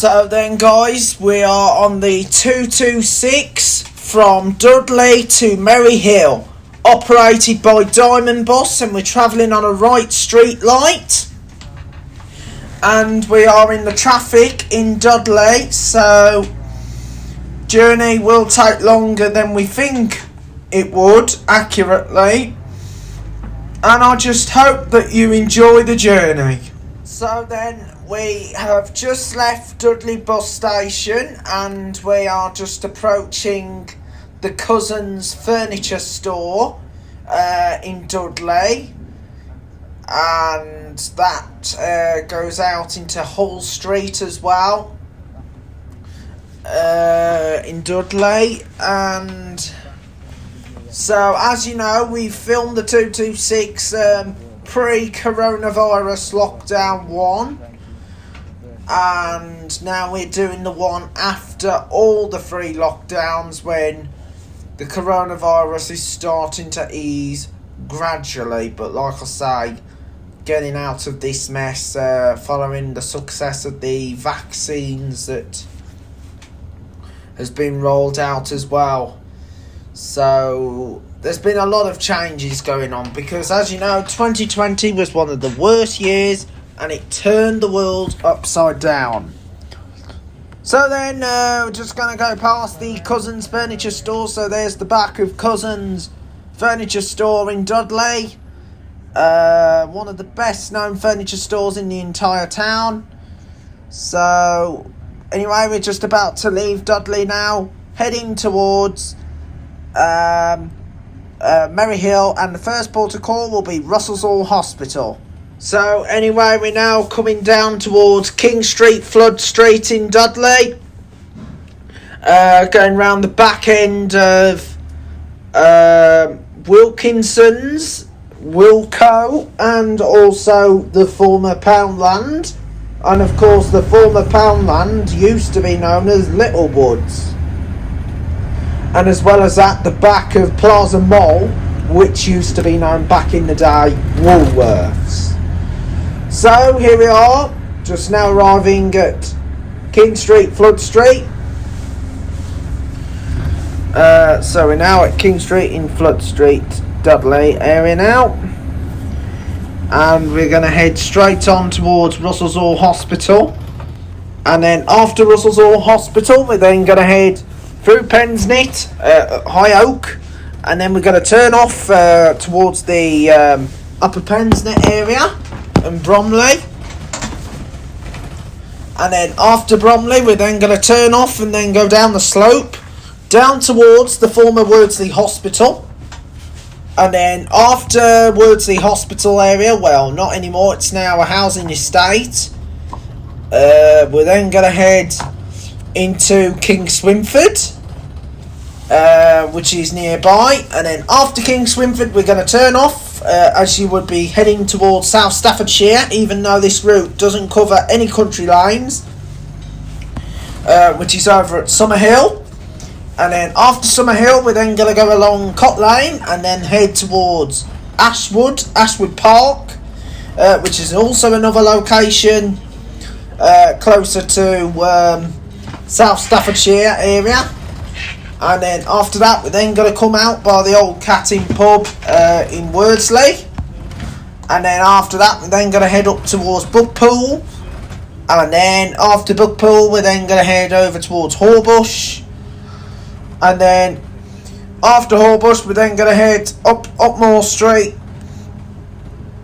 So then guys, we are on the 226 from Dudley to Merry Hill, operated by Diamond Bus, and we're travelling on a right street light. And we are in the traffic in Dudley, so journey will take longer than we think it would, accurately. And I just hope that you enjoy the journey. So then, we have just left Dudley bus station and we are just approaching the Cousins furniture store in Dudley, and that goes out into Hull Street as well in Dudley. And so, as you know, we filmed the 226 pre-coronavirus lockdown 1, and now we're doing the one after all the 3 lockdowns, when the coronavirus is starting to ease gradually, but like I say, getting out of this mess following the success of the vaccines that has been rolled out as well. So there's been a lot of changes going on, because as you know, 2020 was one of the worst years and it turned the world upside down. So then we're just going to go past the Cousins furniture store. So there's the back of Cousins furniture store in Dudley, one of the best known furniture stores in the entire town. So anyway, we're just about to leave Dudley now, heading towards Merry Hill, and the first port of call will be Russellshall Hospital. So anyway, we're now coming down towards King Street, Flood Street in Dudley, going round the back end of Wilkinson's, Wilco, and also the former Poundland. And of course, the former Poundland used to be known as Littlewoods. And as well as that, the back of Plaza Mall, which used to be known back in the day, Woolworths. So here we are, just now arriving at King Street, Flood Street. So we're now at King Street in Flood Street, Dudley area now. And we're going to head straight on towards Russellshall Hospital. And then after Russellshall Hospital, we're then going to head through Pensnett, High Oak, and then we're going to turn off towards the Upper Pensnett area and Bromley. And then after Bromley, we're then going to turn off and then go down the slope, down towards the former Wordsley Hospital. And then after Wordsley Hospital area, well, not anymore, it's now a housing estate. We're then going to head into King Swinford, which is nearby, and then after King Swinford we're going to turn off as you would be heading towards South Staffordshire, even though this route doesn't cover any country lines, which is over at Summerhill. And then after Summerhill we're then going to go along Cot Lane and then head towards Ashwood Park, which is also another location closer to South Staffordshire area. And then after that we're then going to come out by the old Cat Inn pub in Wordsley, and then after that we're then going to head up towards Bugpool, and then after Bugpool we're then going to head over towards Horbush, and then after Horbush we're then going to head up Moor Street,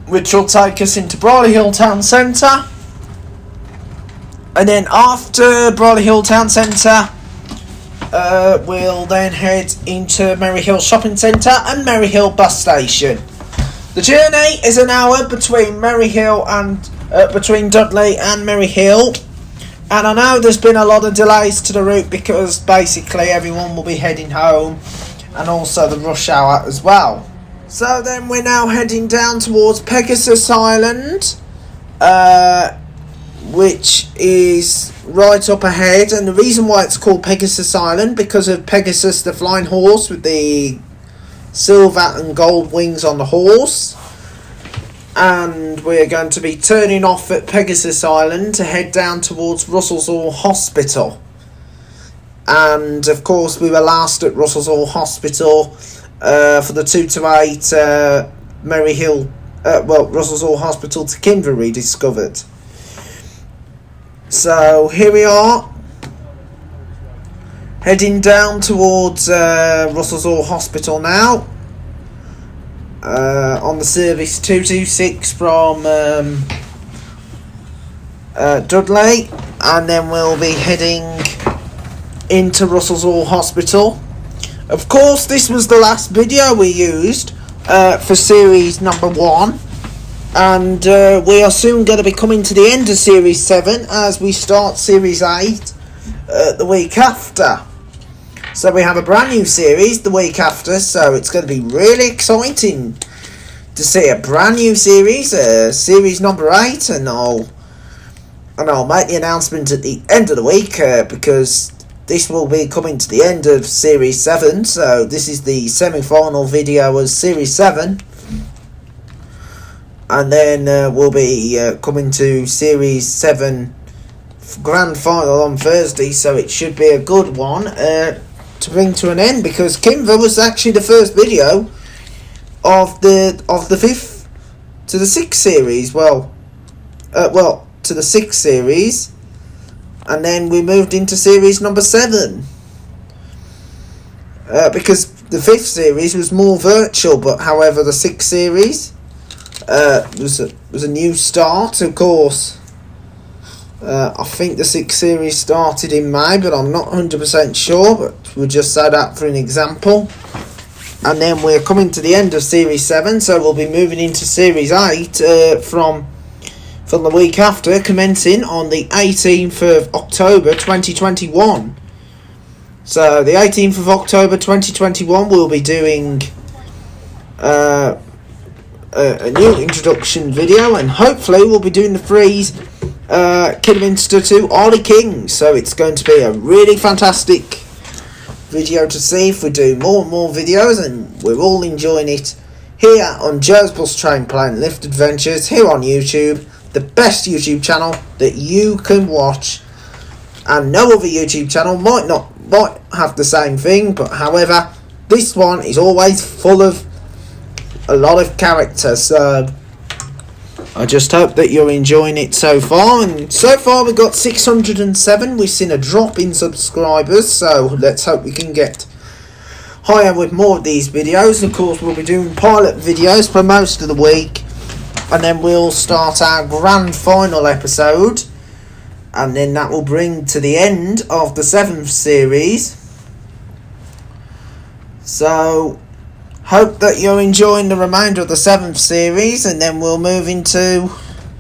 which will take us into Brawley Hill Town Centre. And then after Brawley Hill Town Centre, we'll then head into Merry Hill Shopping Centre and Merry Hill Bus Station. The journey is an hour between between Dudley and Merry Hill. And I know there's been a lot of delays to the route because basically everyone will be heading home, and also the rush hour as well. So then we're now heading down towards Pegasus Island, which is right up ahead, and the reason why it's called Pegasus Island because of Pegasus the flying horse with the silver and gold wings on the horse. and we're going to be turning off at Pegasus Island to head down towards Russell's Hall Hospital. And of course we were last at Russell's Hall Hospital for the 2 to 8 Merry Hill, Russell's Hall Hospital to Kinver rediscovered. So here we are, heading down towards Russell's Hall Hospital now, on the service 226 from Dudley, and then we'll be heading into Russell's Hall Hospital. Of course, this was the last video we used for series number 1, and we are soon going to be coming to the end of series 7 as we start series 8 the week after. So we have a brand new series the week after, so it's going to be really exciting to see a brand new series, series number 8, and I'll make the announcement at the end of the week because this will be coming to the end of series 7, so this is the semi-final video of series 7, and then we'll be coming to series 7 grand final on Thursday, so it should be a good one to bring to an end, because Kinver was actually the first video of the 5th to the 6th series, to the 6th series, and then we moved into series number 7 because the 5th series was more virtual, but however the 6th series was a new start. Of course, I think the 6th series started in May, but I'm not 100% sure, but we'll just say that for an example. And then we're coming to the end of series 7, so we'll be moving into series 8 from the week after, commencing on the 18th of October 2021. So the 18th of October 2021 we'll be doing a new introduction video, and hopefully we'll be doing the freeze Kidderminster to Ollie King. So it's going to be a really fantastic video to see if we do more and more videos, and we're all enjoying it here on Joe's Bus Train Plane Lift Adventures here on YouTube, the best YouTube channel that you can watch, and no other YouTube channel might have the same thing, but however this one is always full of a lot of character. So I just hope that you're enjoying it so far, and so far we've got 607. We've seen a drop in subscribers, so let's hope we can get higher with more of these videos. Of course, we'll be doing pilot videos for most of the week, and then we'll start our grand final episode, and then that will bring to the end of the 7th series. So hope that you're enjoying the remainder of the 7th series, and then we'll move into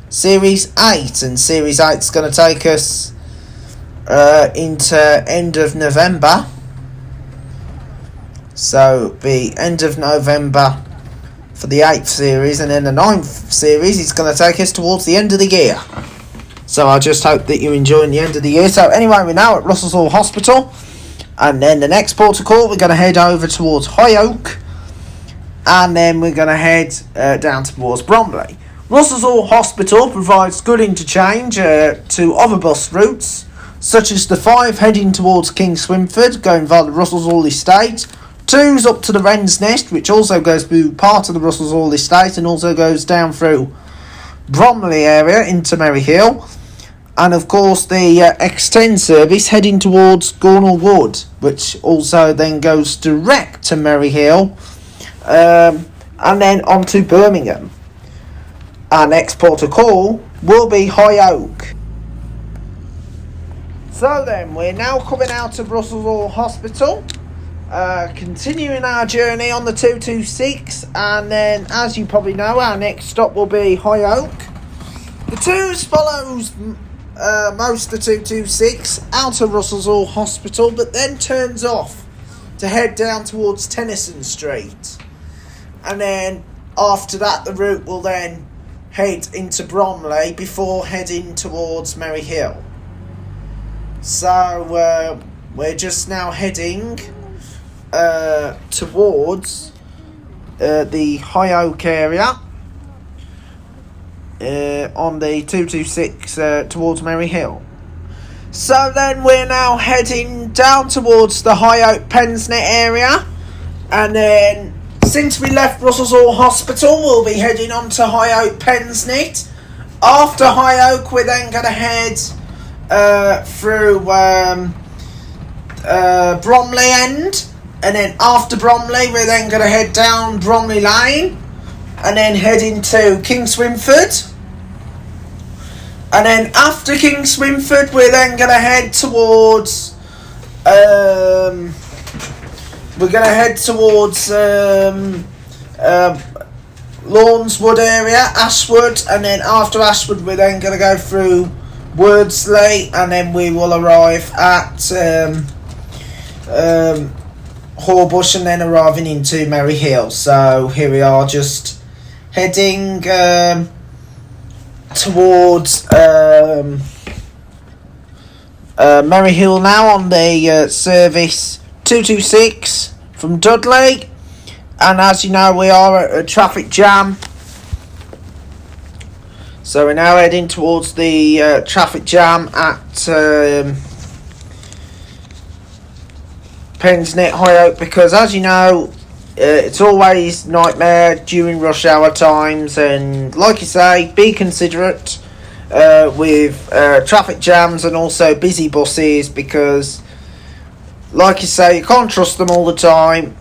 series 8, and series 8 is going to take us into end of November. So be end of November for the 8th series, and then the 9th series is going to take us towards the end of the year. So I just hope that you're enjoying the end of the year. So anyway, we're now at Russell's Hall Hospital, and then the next port of call we're going to head over towards High Oak, and then we're going to head down towards Bromley. Russell's Hall Hospital provides good interchange to other bus routes, such as the 5 heading towards King Swinford, going via the Russell's Hall Estate, 2's up to the Wren's Nest, which also goes through part of the Russell's Hall Estate and also goes down through Bromley area into Merry Hill, and of course the X10 service heading towards Gornal Wood, which also then goes direct to Merry Hill, and then on to Birmingham. Our next port of call will be High Oak. So then, we're now coming out of Russell's Hall Hospital, continuing our journey on the 226, and then, as you probably know, our next stop will be High Oak. The 2's follows most of the 226 out of Russell's Hall Hospital, but then turns off to head down towards Tennyson Street, and then after that the route will then head into Bromley before heading towards Merry Hill. So we're just now heading towards the High Oak area, on the 226 towards Merry Hill. So then we're now heading down towards the High Oak Pensnet area, and then since we left Russell's Hall Hospital, we'll be heading on to High Oak Pensnet. After High Oak, we're then going to head through Bromley End, and then after Bromley, we're then going to head down Bromley Lane, and then head into King Swinford. And then after King Swinford, we're then going to head towards Lawnswood area, Ashwood, and then after Ashwood, we're then going to go through Wordsley, and then we will arrive at Horbush, and then arriving into Merry Hill. So here we are, just heading towards Merry Hill now on the service 226 from Dudley, and as you know, we are at a traffic jam, so we're now heading towards the traffic jam at Pensnet High Oak, because as you know, it's always nightmare during rush hour times, and like you say, be considerate with traffic jams and also busy buses, because like you say, you can't trust them all the time.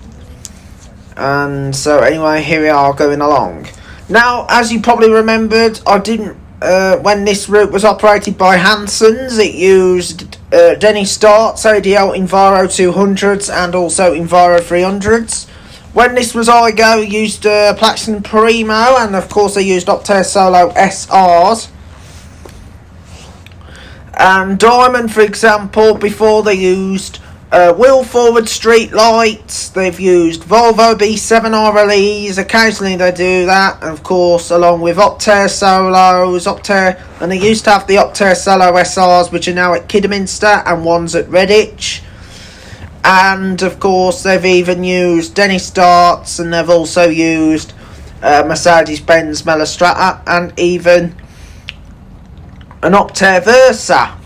And so anyway, here we are going along. Now, as you probably remembered, I didn't when this route was operated by Hanson's, it used Denny Start's ADL Enviro 200s and also Enviro 300s. When this was iGo, it used Plaxton Primo, and of course they used Optare Solo SRs. And Diamond, for example, before they used wheel forward street lights, they've used Volvo B7 RLEs, occasionally they do that, and of course along with Optare Solos, and they used to have the Optare Solo SRs, which are now at Kidderminster, and one's at Redditch. And of course they've even used Denny Starts, and they've also used Mercedes-Benz Melostrata, and even an Optare Versa.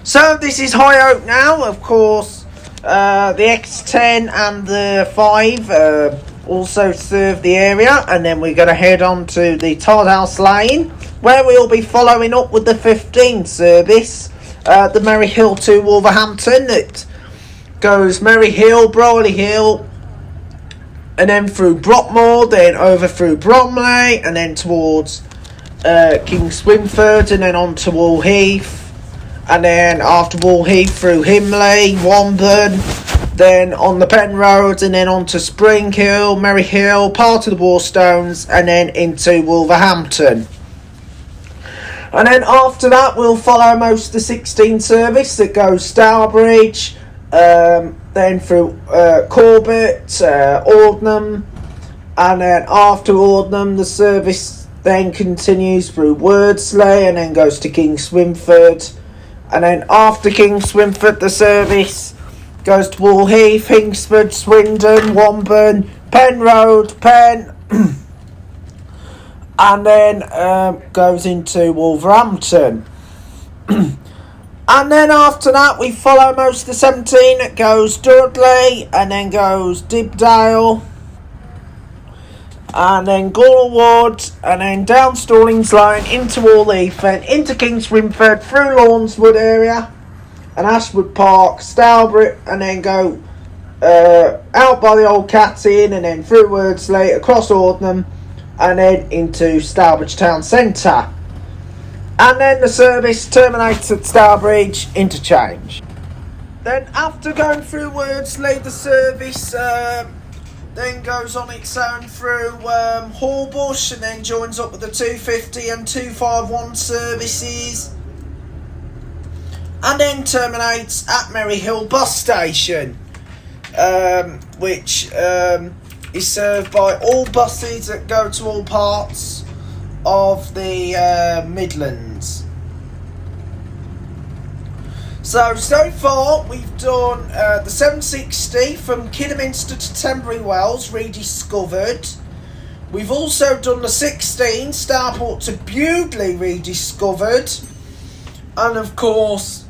So this is High Oak now. Of course the X10 and the 5 also serve the area, and then we're going to head on to the Tardhouse Lane, where we'll be following up with the 15 service, the Merry Hill to Wolverhampton. It goes Merry Hill, Brierley Hill, and then through Brockmore, then over through Bromley, and then towards King Swinford, and then on to Wall Heath, and then after Wall Heath through Himley, Womburn, then on the Pen Road, and then on to Spring Hill, Merry Hill, part of the Warstones, and then into Wolverhampton. And then after that, we'll follow most of the 16 service that goes Stourbridge, then through Corbett, Ordnam, and then after Ordnam, the service then continues through Wordsley, and then goes to King Swinford, and then after King Swinford, the service goes to Wall Heath, Hingsford, Swindon, Womburn, Pen Road, Pen, and then goes into Wolverhampton. And then after that, we follow most of the 17. It goes Dudley, and then goes Dibdale, and then Gallwood, and then down Stallings Lane into Wall Heath, and into King Swinford, through Lawnswood area, and Ashwood Park, Stourbridge, and then go out by the Old Cats Inn, and then through Wordsley, across Ordnam, and then into Stourbridge Town Centre. And then the service terminates at Stourbridge Interchange. Then after going through Wordsley, the service then goes on its own through Horbush, and then joins up with the 250 and 251 services, and then terminates at Merry Hill bus station, which is served by all buses that go to all parts of the Midlands. So far we've done the 760 from Kidderminster to Tenbury Wells rediscovered. We've also done the 16 Starport to Dudley rediscovered, and of course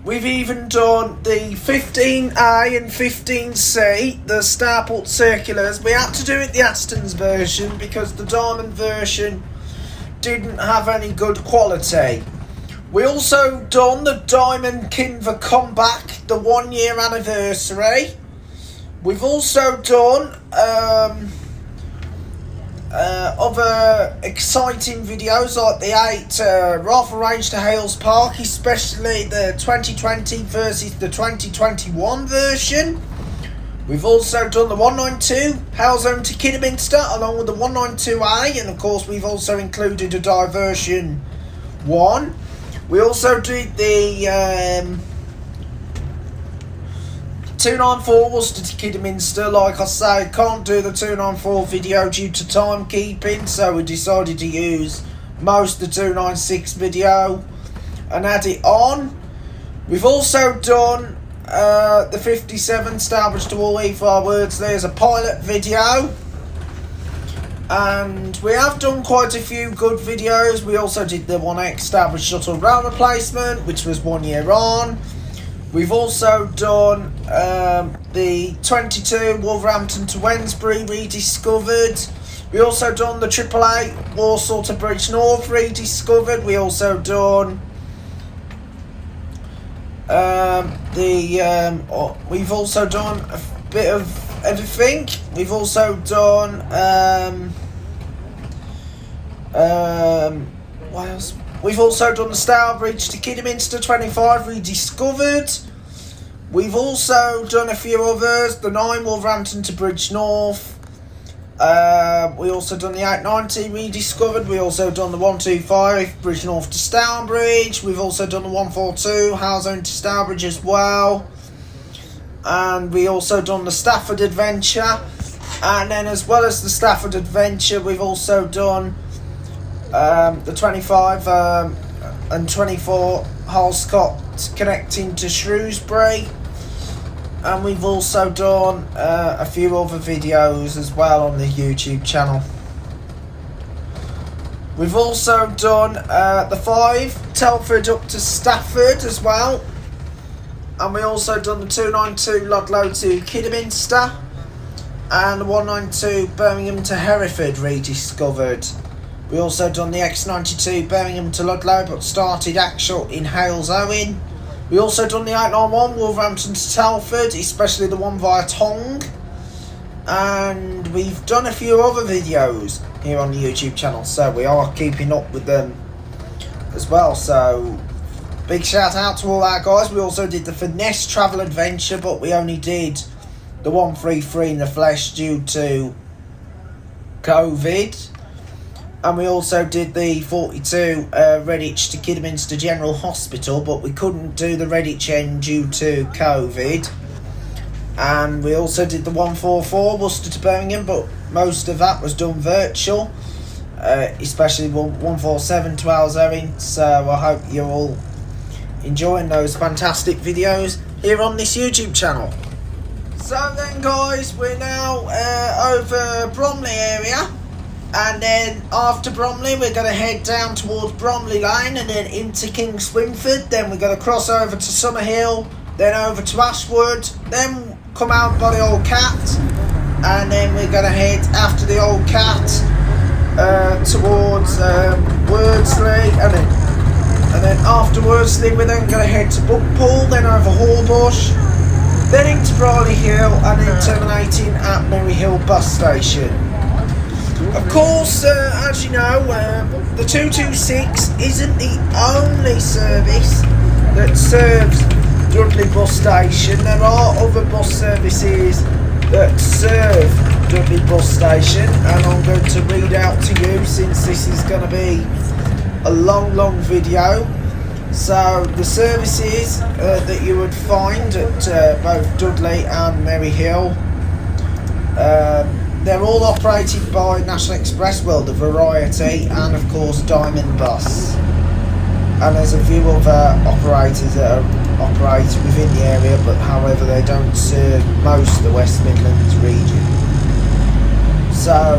we've even done the 15A and 15C, the Starport circulars. We had to do it the Aston's version because the Diamond version didn't have any good quality. We also done the Diamond Kinver comeback, the 1 year anniversary. We've also done other exciting videos like the 8 rifle range to Hales Park, especially the 2020 versus the 2021 version. We've also done the 192 Hale Zone to Kidderminster along with the 192A, and of course we've also included a diversion 1. We also did the 294 Worcester to Kidderminster. Like I say, can't do the 294 video due to timekeeping, so we decided to use most of the 296 video and add it on. We've also done the 57 Starbridge to all E5 words. There's a pilot video, and we have done quite a few good videos. We also did the 1X Starbridge shuttle rail replacement, which was 1 year on. We've also done the 22 Wolverhampton to Wednesbury rediscovered. We also done the 888 Walsall to Bridge North rediscovered. We also done we've also done a bit of everything. We've also done what else? We've also done the Starbridge to Kidderminster 25 rediscovered. We've also done a few others. The 9 Wolverhampton to Bridge North. We also done the 890 rediscovered. We also done the 125 Bridge North to Stourbridge. We've also done the 142 Hale Zone to Stourbridge as well. And we also done the Stafford Adventure. And then as well as the Stafford Adventure, we've also done the 25 and 24 Halscott connecting to Shrewsbury, and we've also done a few other videos as well on the YouTube channel. We've also done the 5 Telford up to Stafford as well, and we also done the 292 Ludlow to Kidderminster and the 192 Birmingham to Hereford rediscovered. We also done the X92 Birmingham to Ludlow, but started actual in Hales Owen. We also done the 891 Wolverhampton to Telford, especially the one via Tong. And we've done a few other videos here on the YouTube channel, so we are keeping up with them as well. So big shout out to all our guys. We also did the Finesse Travel Adventure, but we only did the 133 in the flesh due to COVID. And we also did the 42 Redditch to Kidderminster General Hospital, but we couldn't do the Redditch end due to COVID. And we also did the 144 Worcester to Birmingham, but most of that was done virtual, especially 147 to Alzering. So I hope you're all enjoying those fantastic videos here on this YouTube channel. So then guys, we're now over Bromley area. And then after Bromley, we're going to head down towards Bromley Lane and then into King Swinford. Then we're going to cross over to Summerhill, then over to Ashwood, then come out by the Old Cat. And then we're going to head after the Old Cat towards Wordsley. And then after Wordsley, we're then going to head to Buckpool, then over Horbush, then into Briley Hill, and then terminating at Merry Hill bus station. Of course, as you know, the 226 isn't the only service that serves Dudley bus station. There are other bus services that serve Dudley bus station, and I'm going to read out to you since this is going to be a long video. So the services that you would find at both Dudley and Merry Hill, they're all operated by National Express, well, the Variety, and of course Diamond Bus. And there's a few other operators that operate within the area, but however they don't serve most of the West Midlands region. So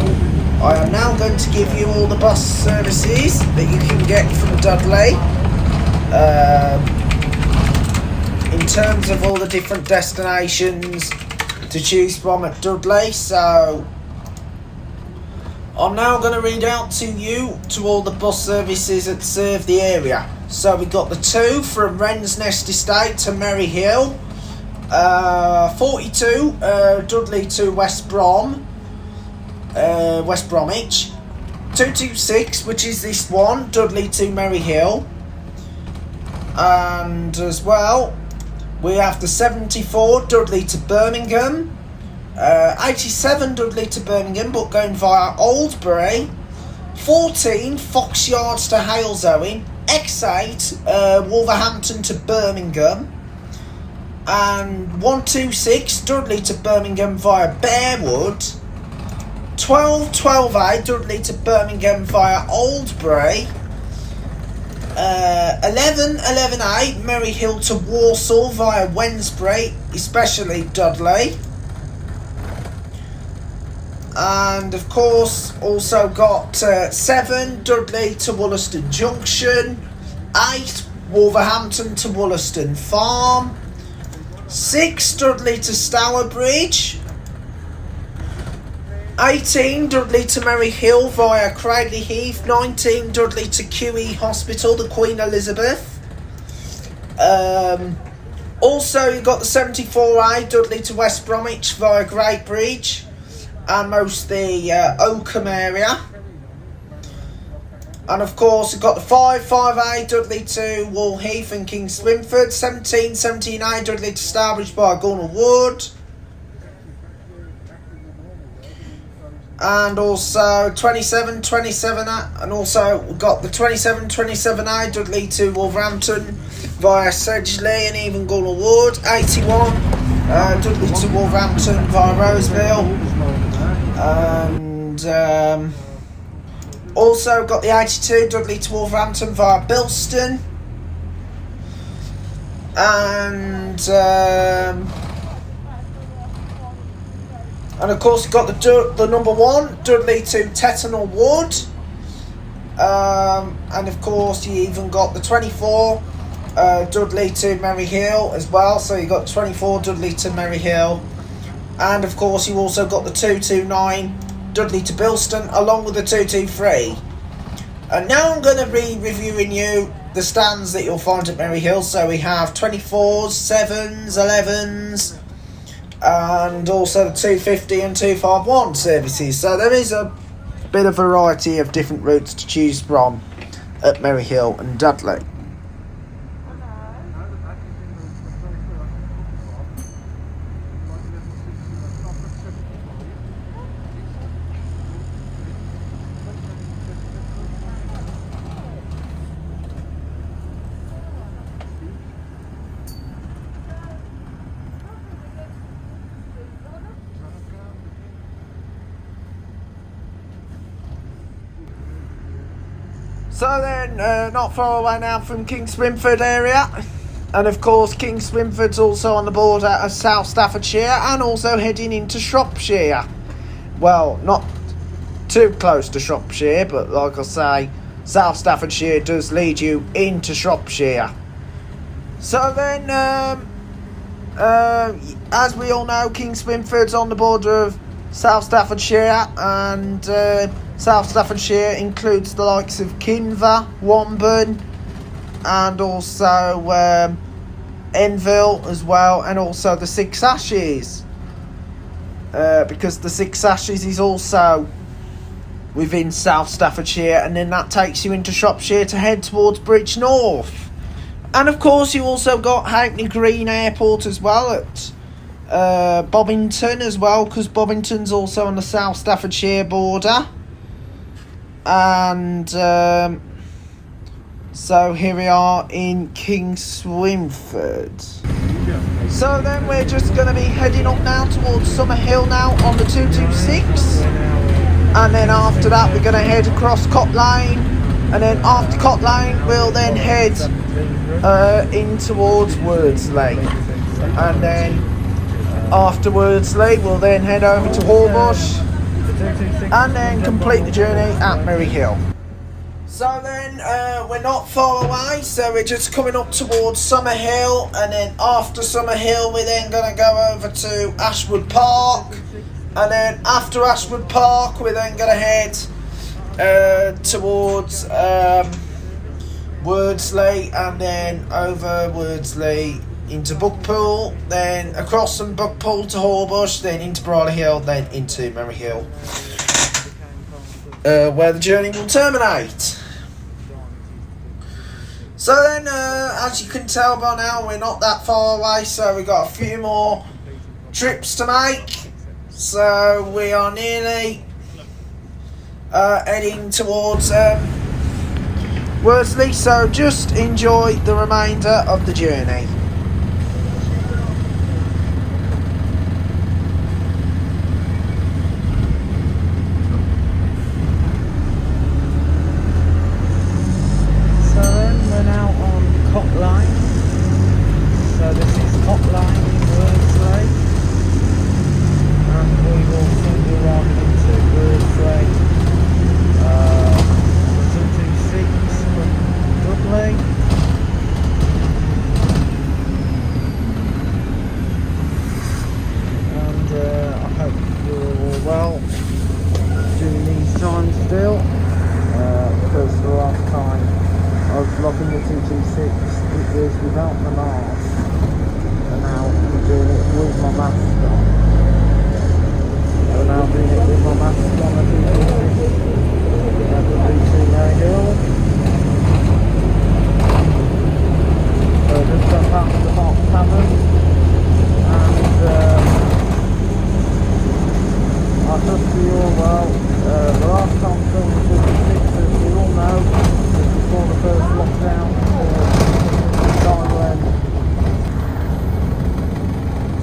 I am now going to give you all the bus services that you can get from Dudley. In terms of all the different destinations to choose from at Dudley. So I'm now going to read out to you to all the bus services that serve the area. So we've got the 2 from Wren's Nest Estate to Merry Hill, 42 Dudley to West Bromwich, 226, which is this one, Dudley to Merry Hill, and as well we have the 74 Dudley to Birmingham, 87 Dudley to Birmingham but going via Oldbury, 14 Fox Yards to Halesowen, X8 Wolverhampton to Birmingham, and 126 Dudley to Birmingham via Bearwood, 12A Dudley to Birmingham via Oldbury, 11A Merry Hill to Walsall via Wednesbury, especially Dudley. And of course also got 7 Dudley to Wollaston Junction, 8 Wolverhampton to Wollaston Farm, 6 Dudley to Stourbridge, 18 Dudley to Merry Hill via Cradley Heath, 19 Dudley to QE Hospital, the Queen Elizabeth. Also you've got the 74A Dudley to West Bromwich via Great Bridge and most the Oakham area. And of course you've got the 5A Dudley to Wall Heath and King Swinford, 17A Dudley to Stourbridge via Gornal Wood, and also 27 and also we've got the 27A Dudley to Wolverhampton via Sedgley and even Gornal Wood, 81 Dudley to Wolverhampton via Roseville, and also got the 82 Dudley to Wolverhampton via Bilston, and of course you've got the number 1 Dudley to Tettenhall Wood, and of course you even got the 24 Dudley to Merry Hill as well, so you got 24 Dudley to Merry Hill, and of course you also got the 229 Dudley to Bilston along with the 223. And now I'm going to be reviewing you the stands that you'll find at Merry Hill. So we have 24s, 7s, 11s, and also the 250 and 251 services. So there is a bit of variety of different routes to choose from at Merry Hill and Dudley. So then, not far away now from King Swinford area, and of course King Swinford's also on the border of South Staffordshire and also heading into Shropshire. Well, not too close to Shropshire, but like I say, South Staffordshire does lead you into Shropshire. So then, as we all know, King Swinford's on the border of South Staffordshire, and South Staffordshire includes the likes of Kinver, Womburn, and also Enville as well, and also the Six Ashes, because the Six Ashes is also within South Staffordshire, and then that takes you into Shropshire to head towards Bridge North. And of course you also got Hackney Green Airport as well at Bobbington as well, because Bobbington's also on the South Staffordshire border. And so here we are in King Swinford. So then we're just going to be heading up now towards Summerhill now on the 226, and then after that we're going to head across Cot Lane, and then after Cot Lane we'll then head in towards Wordsley, and then after Wordsley we'll then head over to Horbush, and then complete the journey at Merry Hill. So then we're not far away, so we're just coming up towards Summer Hill, and then after Summer Hill we're then going to go over to Ashwood Park, and then after Ashwood Park we're then going to head towards Wordsley, and then over Wordsley into Buckpool, then across from Buckpool to Horbush, then into Bridle Hill, then into Merry Hill, where the journey will terminate. So then, as you can tell by now, we're not that far away, so we've got a few more trips to make. So we are nearly heading towards Worsley, so just enjoy the remainder of the journey.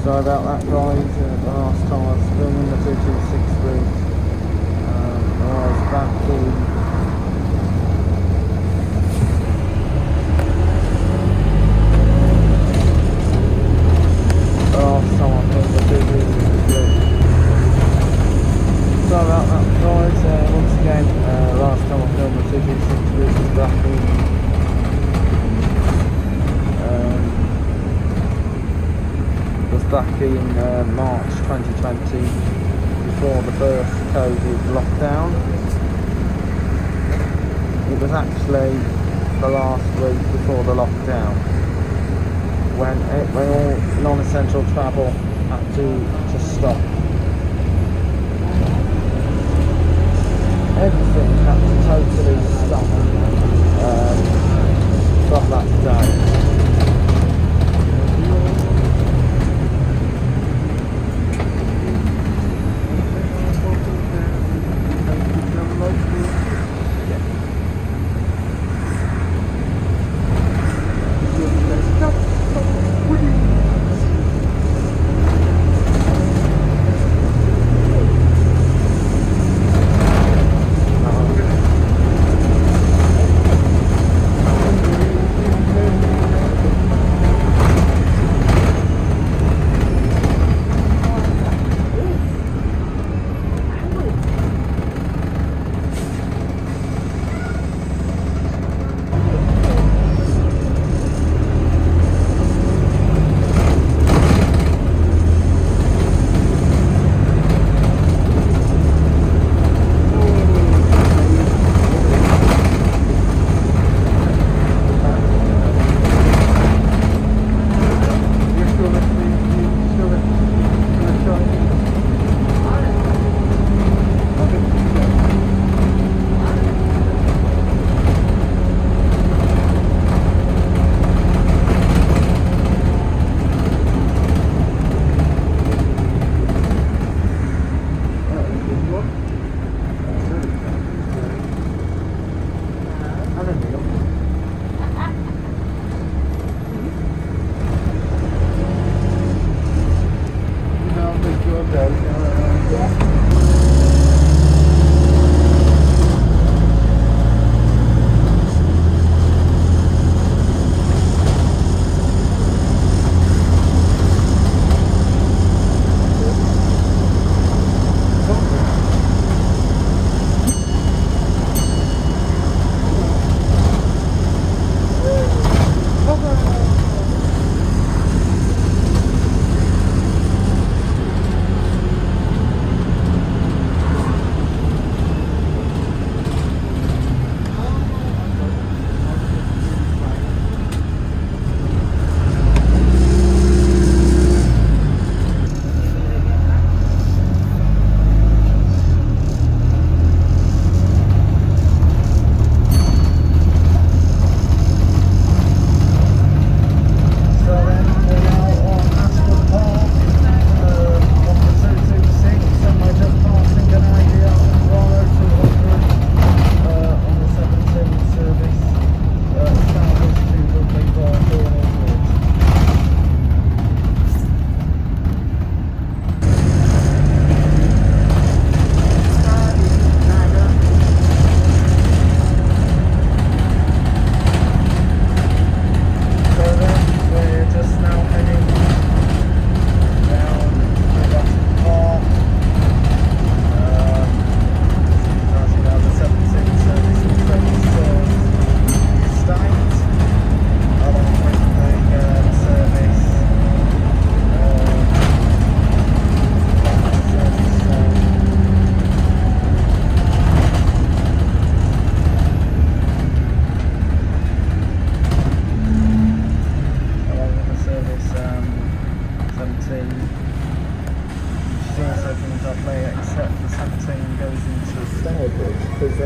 Sorry about that, guys. The last time I was filming the 226 route, I was back in the last time I filmed the 226 route. Sorry about that, guys. Once again, last time I filmed the 226 route was back in back in March 2020, before the first COVID lockdown. It was actually the last week before the lockdown, when all non-essential travel had to stop. Everything had to totally stop from that day.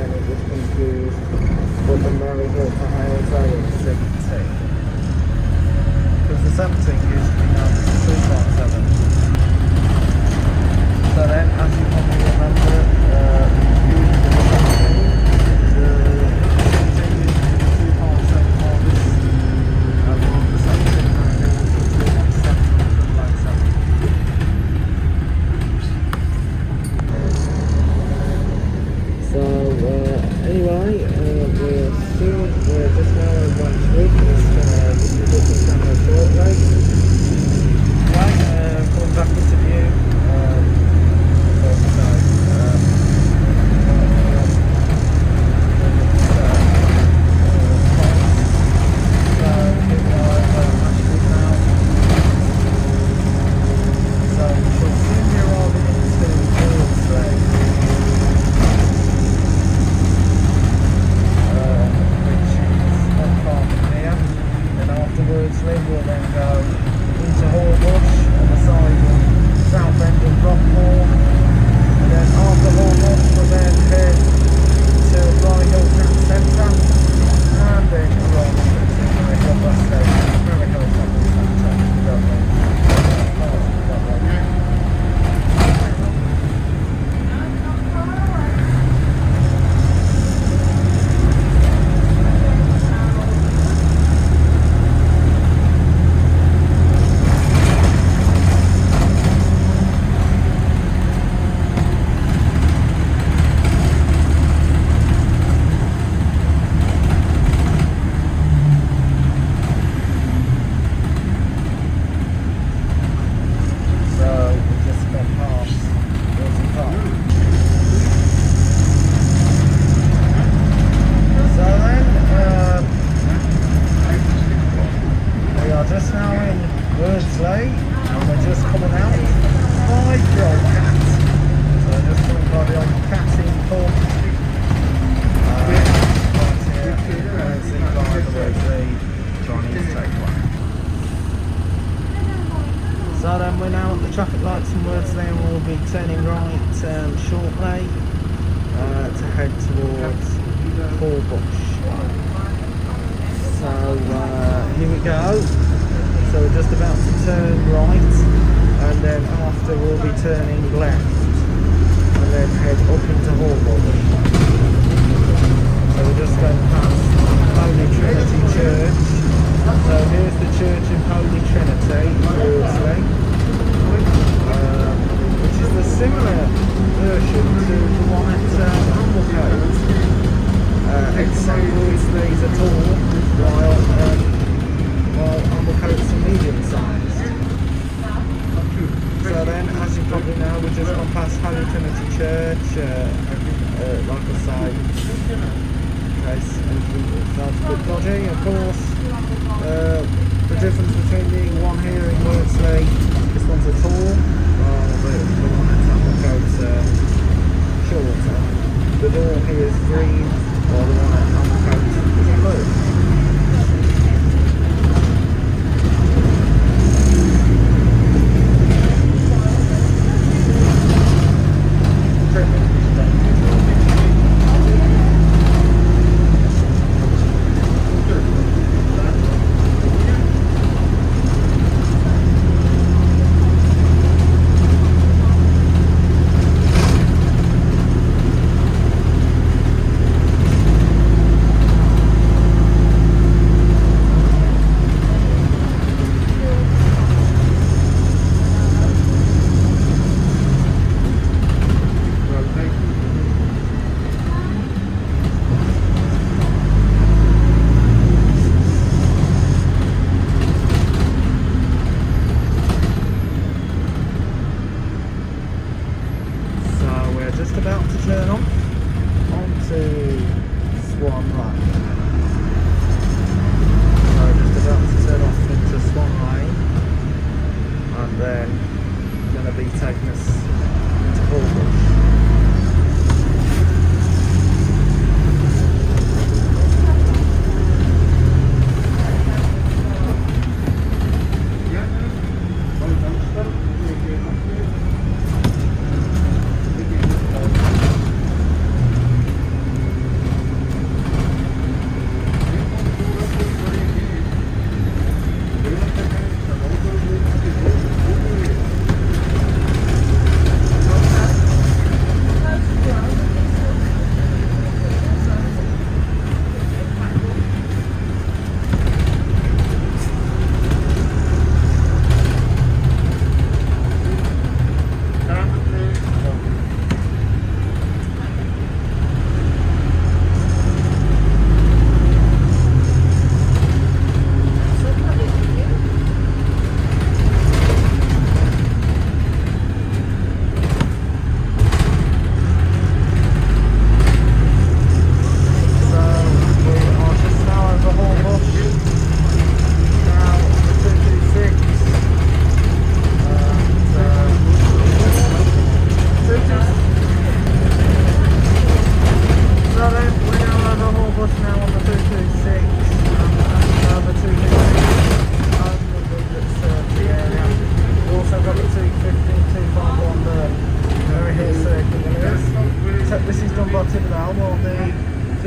then it was confused with the Murray Hill to ASA of 17. Because the 17 used to be known as the 2.7. So then, as you probably remember, using the 17 used to be the 2.7 harvest, and the 17 Murray Hill was the 2.7 like 7. So anyway, we're just now in one week. This is just a standard short break. Right, coming back into view. So then we're now at the traffic lights in Wordsley and we'll be turning right shortly to head towards Horbush. So here we go. So we're just about to turn right and then after we'll be turning left and then head up into Horbush. So we're just going past Holy Trinity Church. So here's the Church of Holy Trinity, Wordsley, which is the similar version to the one at Amblecote, except Wordsley is a tall, while Amblecote's a medium sized. So then, as you probably know, we've just gone past Holy Trinity Church, like I say, in case anything sounds a bit dodgy, of course. The difference between the one here in Wordsley, this one's a tall, while the one at Amblecote's short. The door here is green, while the one at Amblecote is blue.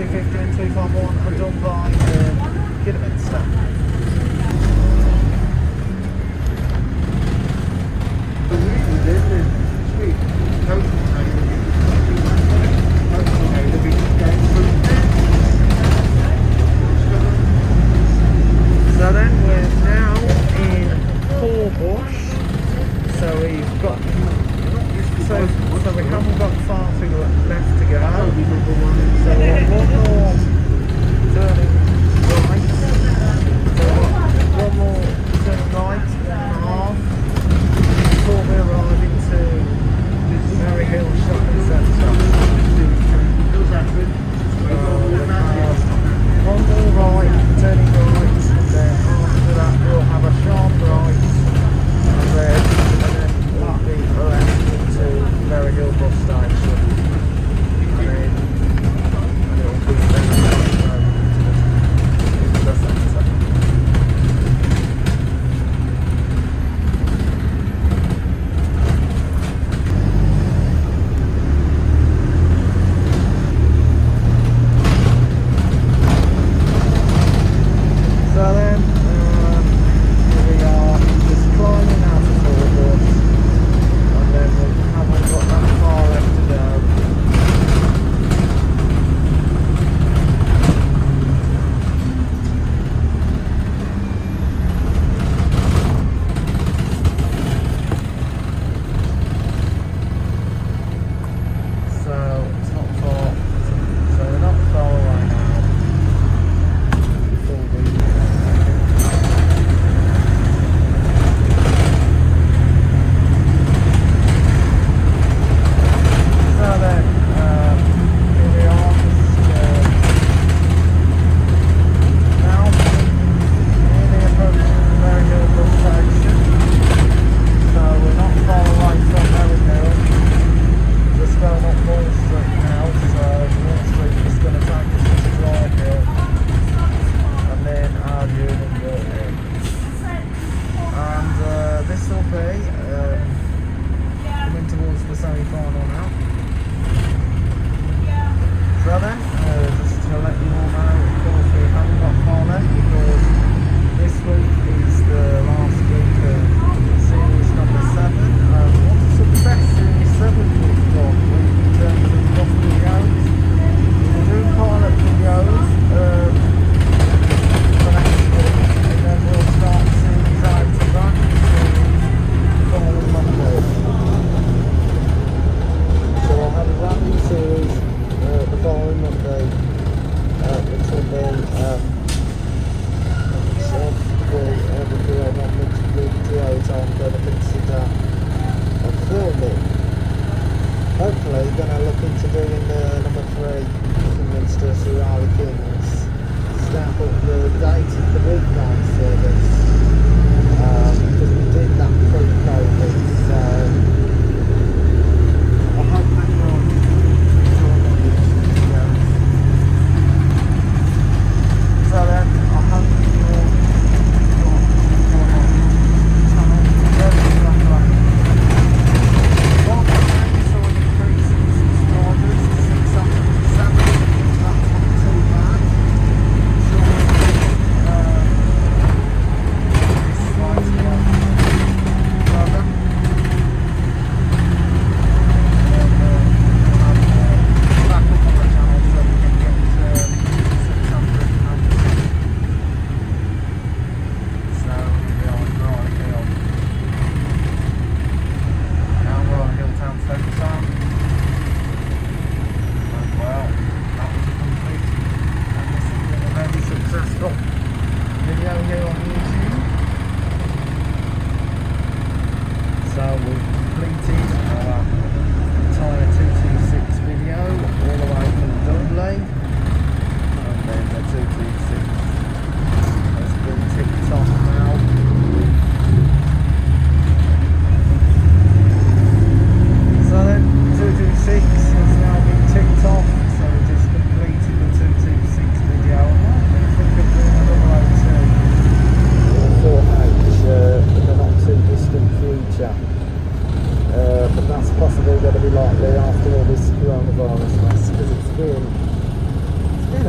250 and 251 are done by Kidderminster. So then we're now in Bush. So we've got so we haven't got far to go, left to go. So one more turning right. So one more turn right, 1.5 before we arrive into Merry Hill Shopping Centre.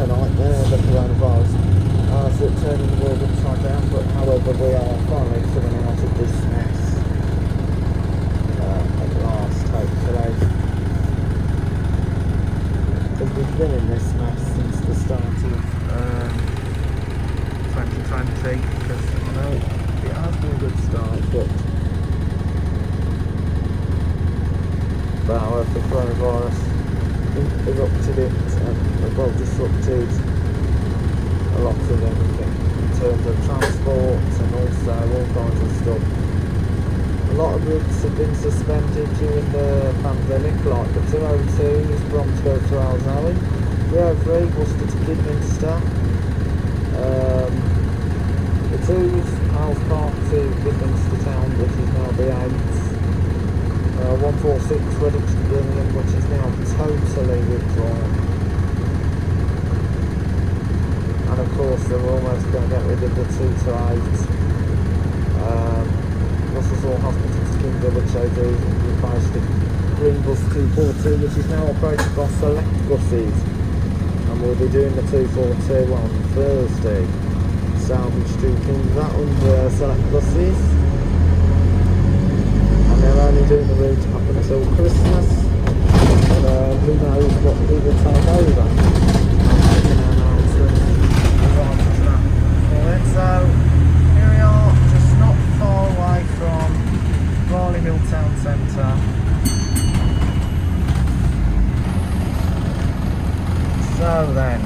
a nightmare, the coronavirus, as it turning the world upside down, but however we are finally coming out of this mess at last, hopefully. We've been in this mess since the start of 2020, because I know it has been a good start, but however the coronavirus erupted it and disrupted a lot of everything in terms of transport and also all kinds of stuff. A lot of routes have been suspended during the pandemic, like the 202s from to go to Isles Island, 303 Worcester to Kidminster, the 2s Isles Park to Kidminster Town, which is now the 8th, 146 Redditch to Birmingham, which is now totally withdrawn. And of course they're almost going to get rid of the 2 to 8 Russell's Hall Hospital to Kinder, which they do replace the Green Bus 242, which is now operated by Select Buses, and we'll be doing the 242 on Thursday. Salvage to Kinder under Select Buses, and they're only doing the route up until Christmas. Who knows what we will take over. So here we are, just not far away from Barley Hill Town Centre. So then,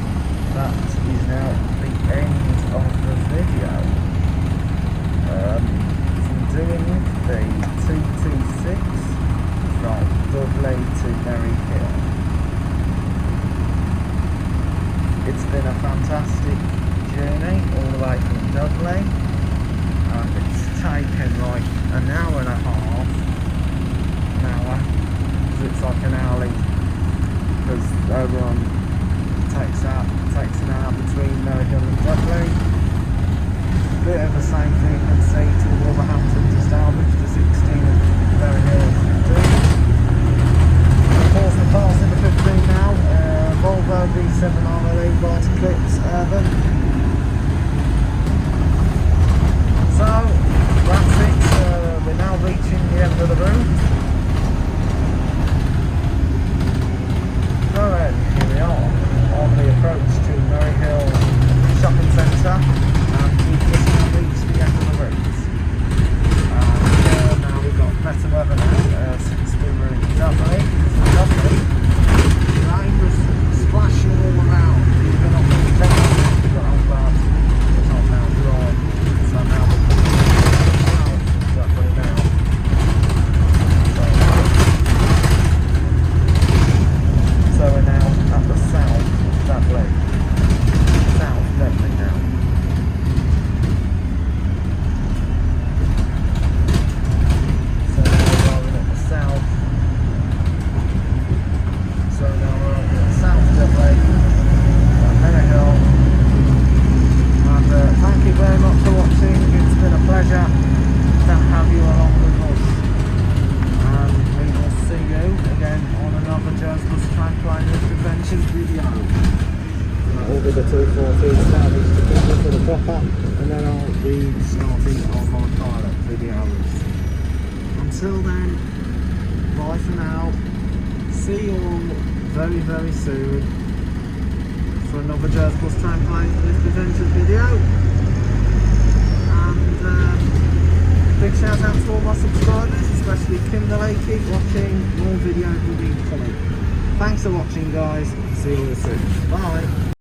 that is now the end of the video. From doing the 226 from Dudley to Merry Hill. It's been a fantastic journey all the way from Dudley, and it's taken like an hour and a half, because it's like an hourly, because everyone takes an hour between Merry Hill and Dudley. Bit of the same thing you can see to Wolverhampton to Stourbridge to 16 and Merry Hill 15. Of course we're passing the 15 now, Volvo V7 RLE Bright Eclipse Urban. So that's it, we're now reaching the end of the route. So then, here we are on the approach to Merry Hill Shopping Centre, and we've just now reached the end of the route. And now we've got better weather now since we were in Dudley. The rain was splashing all around, even up in the Pegasus Island, but I'm glad it's not now dry. So now we're Dudley now. So we're now at the south Dudley. South Dudley now. So now we're arriving at the south. So now we're arriving at South Dudley, at Merry Hill. And thank you very much for watching. It's been a pleasure to have you along with us. And we will see you again on another Joe's Bus Trampoline Adventures video. That will be the 242 salvage to Kinder for the proper, and then I'll be starting on my pilot videos. Until then, bye for now. See you all very, very soon for another Joe's Bus Trampoline Adventures video. And big shout out to all my subscribers, especially Kimberley. Keep watching, more videos will be coming. Thanks for watching guys, see you all soon. Bye.